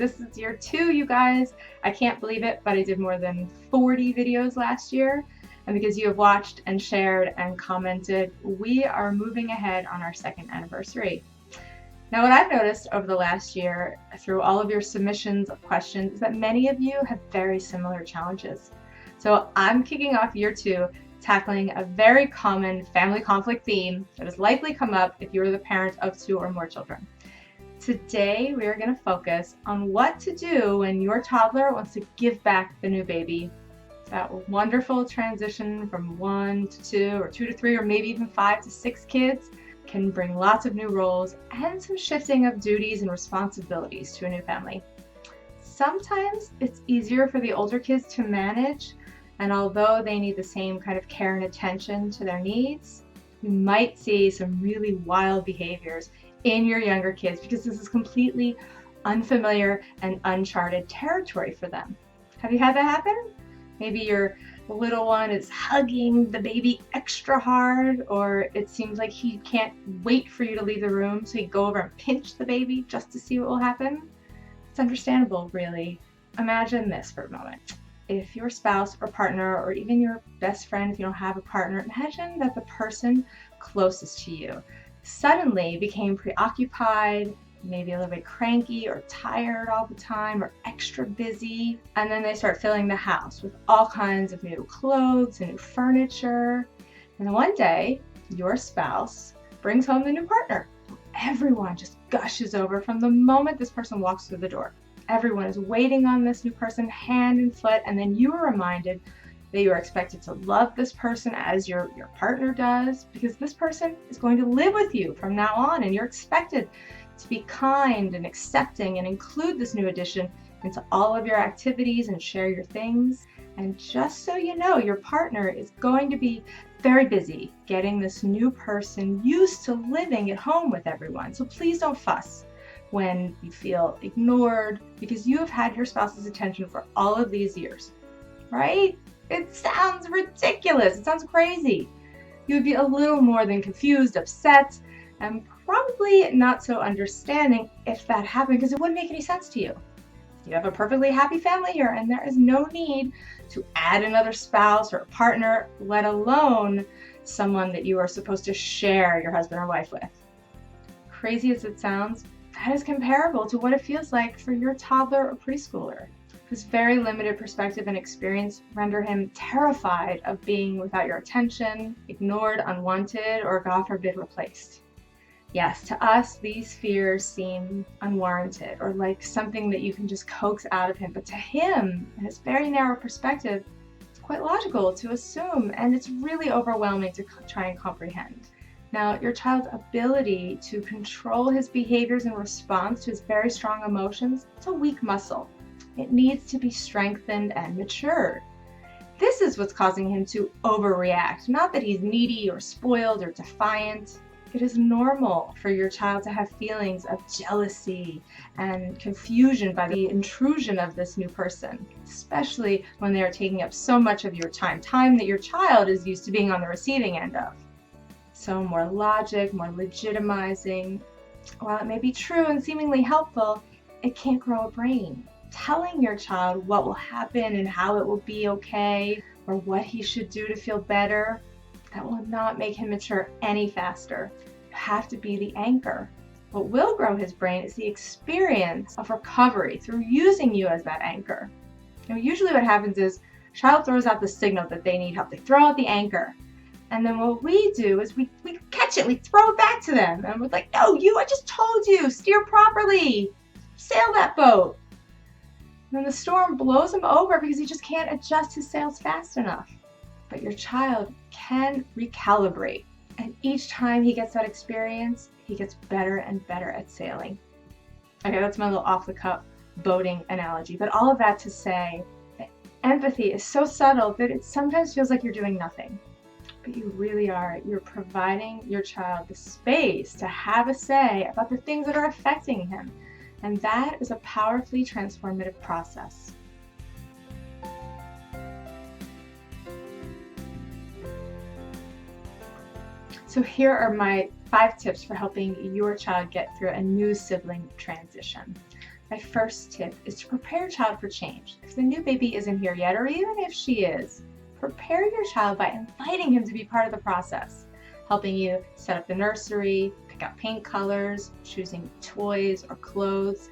This is year 2, you guys. I can't believe it, but I did more than 40 videos last year. And because you have watched and shared and commented, we are moving ahead on our 2nd anniversary. Now, what I've noticed over the last year through all of your submissions of questions is that many of you have very similar challenges. So I'm kicking off year 2 tackling a very common family conflict theme that has likely come up if you're the parent of 2 or more children. Today, we are going to focus on what to do when your toddler wants to give back the new baby. That wonderful transition from 1 to 2 or 2 to 3 or maybe even 5 to 6 kids can bring lots of new roles and some shifting of duties and responsibilities to a new family. Sometimes it's easier for the older kids to manage, and although they need the same kind of care and attention to their needs, you might see some really wild behaviors in your younger kids because this is completely unfamiliar and uncharted territory for them. Have you had that happen? Maybe your little one is hugging the baby extra hard, or it seems like he can't wait for you to leave the room, so you go over and pinch the baby just to see what will happen. It's understandable, really. Imagine this for a moment. If your spouse or partner, or even your best friend if you don't have a partner, imagine that the person closest to you suddenly became preoccupied, maybe a little bit cranky or tired all the time or extra busy, and then they start filling the house with all kinds of new clothes and new furniture. And then one day, your spouse brings home the new partner. Everyone just gushes over from the moment this person walks through the door. Everyone is waiting on this new person hand and foot, and then you are reminded that you are expected to love this person as your partner does, because this person is going to live with you from now on, and you're expected to be kind and accepting and include this new addition into all of your activities and share your things. And just so you know, your partner is going to be very busy getting this new person used to living at home with everyone. So please don't fuss when you feel ignored, because you have had your spouse's attention for all of these years, right? It sounds ridiculous. It sounds crazy. You would be a little more than confused, upset, and probably not so understanding if that happened, because it wouldn't make any sense to you. You have a perfectly happy family here, and there is no need to add another spouse or a partner, let alone someone that you are supposed to share your husband or wife with. Crazy as it sounds, that is comparable to what it feels like for your toddler or preschooler. This very limited perspective and experience render him terrified of being without your attention, ignored, unwanted, or God forbid, replaced. Yes, to us, these fears seem unwarranted or like something that you can just coax out of him. But to him, in his very narrow perspective, it's quite logical to assume, and it's really overwhelming to try and comprehend. Now, your child's ability to control his behaviors in response to his very strong emotions, it's a weak muscle. It needs to be strengthened and matured. This is what's causing him to overreact, not that he's needy or spoiled or defiant. It is normal for your child to have feelings of jealousy and confusion by the intrusion of this new person, especially when they are taking up so much of your time that your child is used to being on the receiving end of. So more logic, more legitimizing, while it may be true and seemingly helpful, it can't grow a brain. Telling your child what will happen and how it will be okay, or what he should do to feel better, that will not make him mature any faster. You have to be the anchor. What will grow his brain is the experience of recovery through using you as that anchor. Now, usually what happens is child throws out the signal that they need help. They throw out the anchor. And then what we do is we catch it, we throw it back to them. And we're like, no, I just told you, steer properly, sail that boat. And then the storm blows him over because he just can't adjust his sails fast enough. But your child can recalibrate. And each time he gets that experience, he gets better and better at sailing. Okay, that's my little off-the-cuff boating analogy. But all of that to say that empathy is so subtle that it sometimes feels like you're doing nothing. But you really are. You're providing your child the space to have a say about the things that are affecting him. And that is a powerfully transformative process. So here are my 5 tips for helping your child get through a new sibling transition. My first tip is to prepare your child for change. If the new baby isn't here yet, or even if she is, prepare your child by inviting him to be part of the process, helping you set up the nursery, pick out paint colors, choosing toys or clothes.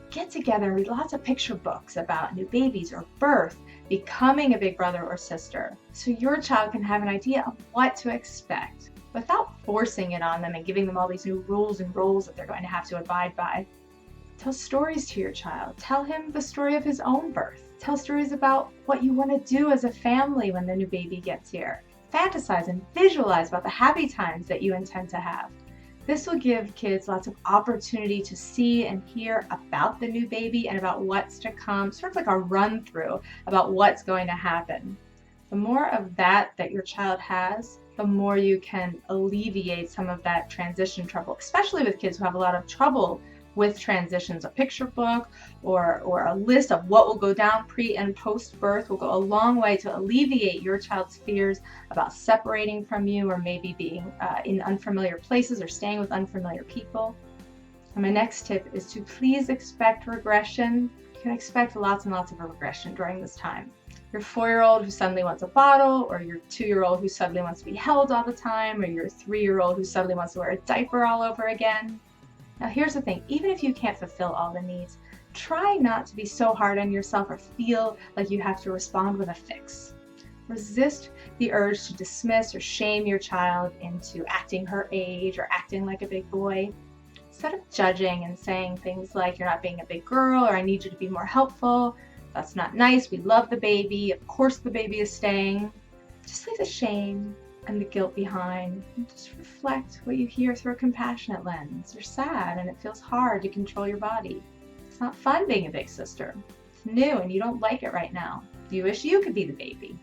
Get together and read lots of picture books about new babies or birth, becoming a big brother or sister, so your child can have an idea of what to expect without forcing it on them and giving them all these new rules and roles that they're going to have to abide by. Tell stories to your child. Tell him the story of his own birth. Tell stories about what you want to do as a family when the new baby gets here. Fantasize and visualize about the happy times that you intend to have. This will give kids lots of opportunity to see and hear about the new baby and about what's to come, sort of like a run through about what's going to happen. The more of that your child has, the more you can alleviate some of that transition trouble, especially with kids who have a lot of trouble with transitions. A picture book or a list of what will go down pre and post birth will go a long way to alleviate your child's fears about separating from you, or maybe being in unfamiliar places or staying with unfamiliar people. And my next tip is to please expect regression. You can expect lots and lots of regression during this time. Your 4-year-old who suddenly wants a bottle, or your 2-year-old who suddenly wants to be held all the time, or your 3-year-old who suddenly wants to wear a diaper all over again. Now here's the thing, even if you can't fulfill all the needs, try not to be so hard on yourself or feel like you have to respond with a fix. Resist the urge to dismiss or shame your child into acting her age or acting like a big boy. Instead of judging and saying things like, "You're not being a big girl," or "I need you to be more helpful," "That's not nice, we love the baby, of course the baby is staying," just leave the shame and the guilt behind, and just reflect what you hear through a compassionate lens. You're sad and it feels hard to control your body. It's not fun being a big sister. It's new and you don't like it right now. You wish you could be the baby.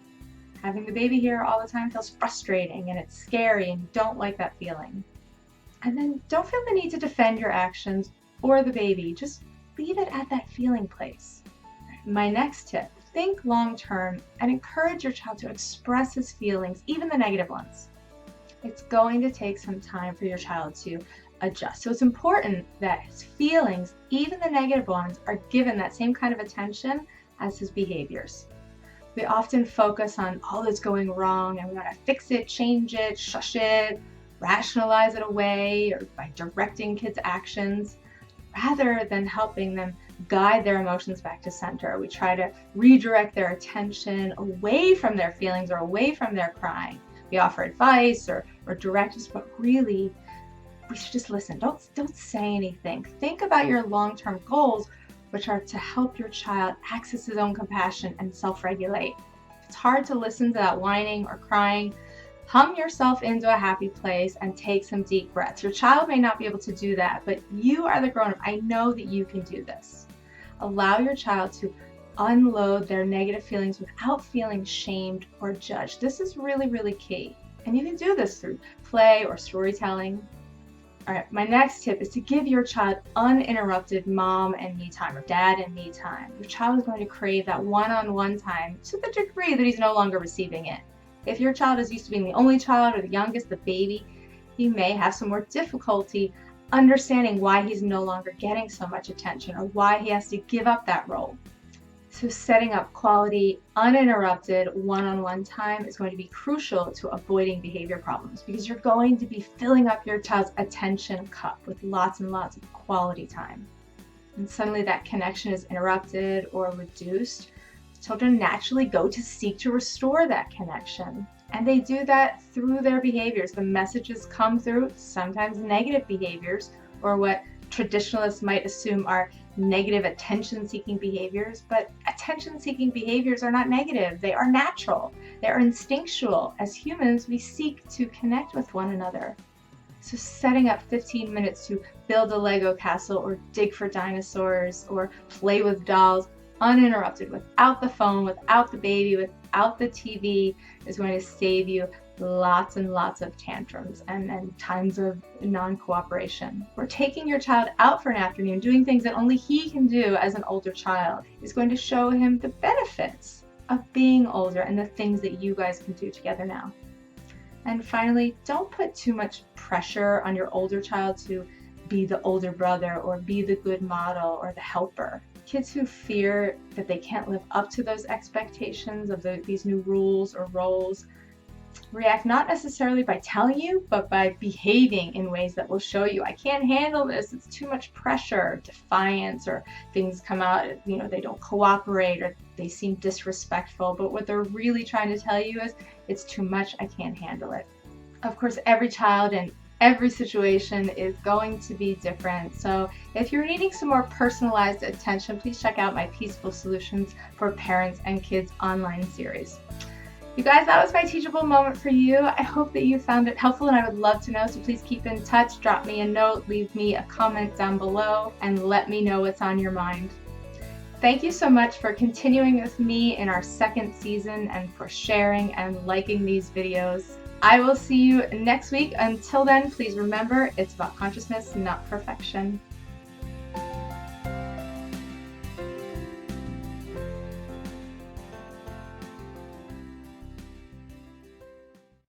Having the baby here all the time feels frustrating and it's scary and you don't like that feeling. And then don't feel the need to defend your actions or the baby. Just leave it at that feeling place. My next tip, think long term and encourage your child to express his feelings, even the negative ones. It's going to take some time for your child to adjust. So it's important that his feelings, even the negative ones, are given that same kind of attention as his behaviors. We often focus on all that's going wrong and we want to fix it, change it, shush it, rationalize it away, or by directing kids' actions, rather than helping them guide their emotions back to center. We try to redirect their attention away from their feelings or away from their crying. We offer advice or directives, but really, we should just listen. Don't say anything. Think about your long-term goals, which are to help your child access his own compassion and self-regulate. If it's hard to listen to that whining or crying, hum yourself into a happy place and take some deep breaths. Your child may not be able to do that, but you are the grown-up. I know that you can do this. Allow your child to unload their negative feelings without feeling shamed or judged. This is really, really key. And you can do this through play or storytelling. All right, my next tip is to give your child uninterrupted mom and me time, or dad and me time. Your child is going to crave that one-on-one time to the degree that he's no longer receiving it. If your child is used to being the only child or the youngest, the baby, he may have some more difficulty understanding why he's no longer getting so much attention or why he has to give up that role. So setting up quality, uninterrupted one-on-one time is going to be crucial to avoiding behavior problems, because you're going to be filling up your child's attention cup with lots and lots of quality time. And suddenly that connection is interrupted or reduced, children naturally go to seek to restore that connection. And they do that through their behaviors. The messages come through sometimes negative behaviors, or what traditionalists might assume are negative attention-seeking behaviors. But attention-seeking behaviors are not negative. They are natural. They are instinctual. As humans, we seek to connect with one another. So setting up 15 minutes to build a Lego castle or dig for dinosaurs or play with dolls uninterrupted, without the phone, without the baby, without the TV, is going to save you lots and lots of tantrums and times of non-cooperation. Or taking your child out for an afternoon, doing things that only he can do as an older child, is going to show him the benefits of being older and the things that you guys can do together now. And finally, don't put too much pressure on your older child to be the older brother or be the good model or the helper. Kids who fear that they can't live up to those expectations of these new rules or roles react not necessarily by telling you, but by behaving in ways that will show you, I can't handle this, it's too much pressure, defiance, or things come out, they don't cooperate or they seem disrespectful, but what they're really trying to tell you is, it's too much, I can't handle it. Of course, every child and every situation is going to be different. So if you're needing some more personalized attention, please check out my Peaceful Solutions for Parents and Kids online series. You guys, that was my teachable moment for you. I hope that you found it helpful and I would love to know, so please keep in touch, drop me a note, leave me a comment down below, and let me know what's on your mind. Thank you so much for continuing with me in our second season and for sharing and liking these videos. I will see you next week. Until then, please remember, it's about consciousness, not perfection.